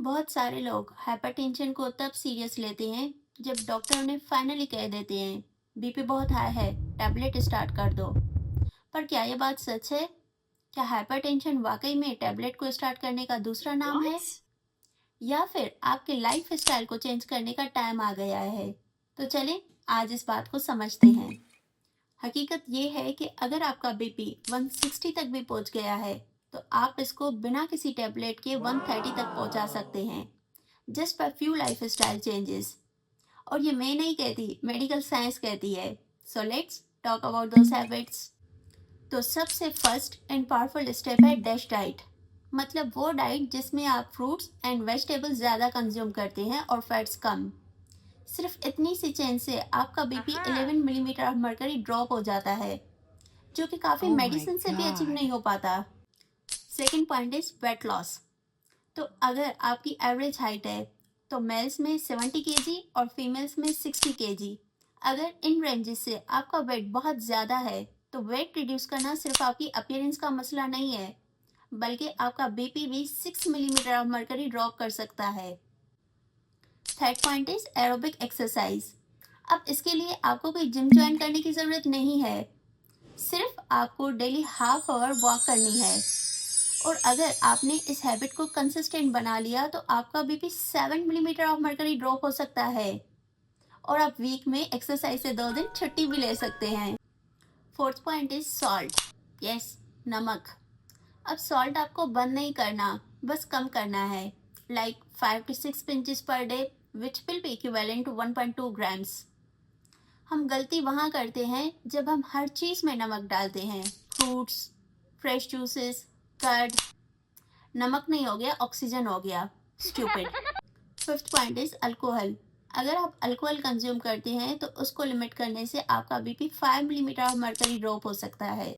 बहुत सारे लोग हाइपरटेंशन को तब सीरियस लेते हैं जब डॉक्टर उन्हें फाइनली कह देते हैं बीपी बहुत हाई है, टैबलेट स्टार्ट कर दो। पर क्या ये बात सच है? क्या हाइपरटेंशन वाकई में टैबलेट को स्टार्ट करने का दूसरा नाम है, What? या फिर आपके लाइफ स्टाइल को चेंज करने का टाइम आ गया है? तो चलें आज इस बात को समझते हैं। हकीकत ये है कि अगर आपका बीपी 160 तक भी पहुंच गया है तो आप इसको बिना किसी टैबलेट के 130 तक पहुंचा सकते हैं, just by few life style changes. और ये मैं नहीं कहती, मेडिकल साइंस कहती है। So let's talk about those habits. तो सबसे फर्स्ट एंड पावरफुल स्टेप है डैश डाइट। मतलब वो डाइट जिसमें आप फ्रूट्स एंड वेजिटेबल्स ज़्यादा कंज्यूम करते हैं और फैट्स कम। सिर्फ इतनी सी चेंज से आपका BP Aha. 11 millimetre of mercury drop हो जाता है, जो कि काफ़ी Oh my मेडिसिन से भी अचीव God. नहीं हो पाता। Second point is weight loss. तो अगर आपकी एवरेज हाइट है तो मेल्स में 70 kg और फीमेल्स में 60 kg। अगर इन रेंजेस से आपका वेट बहुत ज़्यादा है तो वेट रिड्यूस करना सिर्फ आपकी अपीयरेंस का मसला नहीं है, बल्कि आपका बीपी भी 6 मिलीमीटर ऑफ मर्करी ड्रॉप कर सकता है। Third point is aerobic exercise. अब इसके लिए आपको कोई जिम ज्वाइन करने की ज़रूरत नहीं है, सिर्फ आपको डेली हाफ आवर वॉक करनी है। और अगर आपने इस हैबिट को कंसिस्टेंट बना लिया तो आपका BP 7 millimetre of mercury drop हो सकता है, और आप वीक में एक्सरसाइज से 2 दिन छुट्टी भी ले सकते हैं। Fourth point is salt. Yes, नमक। अब सॉल्ट आपको बंद नहीं करना, बस कम करना है। Like 5 to 6 pinches per day, which will be equivalent to 1.2 grams. हम गलती वहाँ करते हैं जब हम हर चीज़ में नमक डालते हैं। Fruits, fresh juices, curd. नमक नहीं हो गया, ऑक्सीजन हो गया। Stupid. Fifth point is alcohol. अगर आप अल्कोहल कंज्यूम करते हैं तो उसको लिमिट करने से आपका BP 5 millimetre of mercury drop हो सकता है।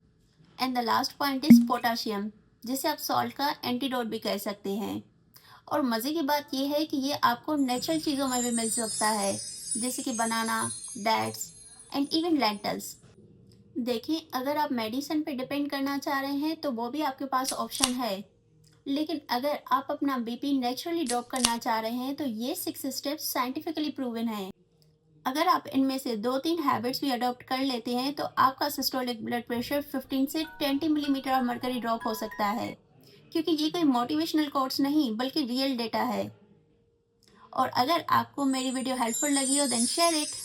And the last point is potassium, जिसे आप सॉल्ट का एंटीडोट भी कह सकते हैं। और मज़े की बात यह है कि ये आपको नेचुरल चीज़ों में भी मिल सकता है, जैसे कि बनाना, डेट्स एंड इवन लेंटल्स। देखिए, अगर आप मेडिसिन पे डिपेंड करना चाह रहे हैं तो वो भी आपके पास ऑप्शन है, लेकिन अगर आप अपना बीपी नेचुरली ड्रॉप करना चाह रहे हैं तो ये 6 स्टेप्स साइंटिफिकली प्रूवन हैं। अगर आप इनमें से 2-3 हैबिट्स भी अडॉप्ट कर लेते हैं तो आपका सिस्टोलिक ब्लड प्रेशर 15 से 20 मिलीमीटर ऑफ मर्करी ड्रॉप हो सकता है, क्योंकि ये कोई मोटिवेशनल कोट्स नहीं बल्कि रियल डेटा है। और अगर आपको मेरी वीडियो हेल्पफुल लगी हो देन शेयर इट।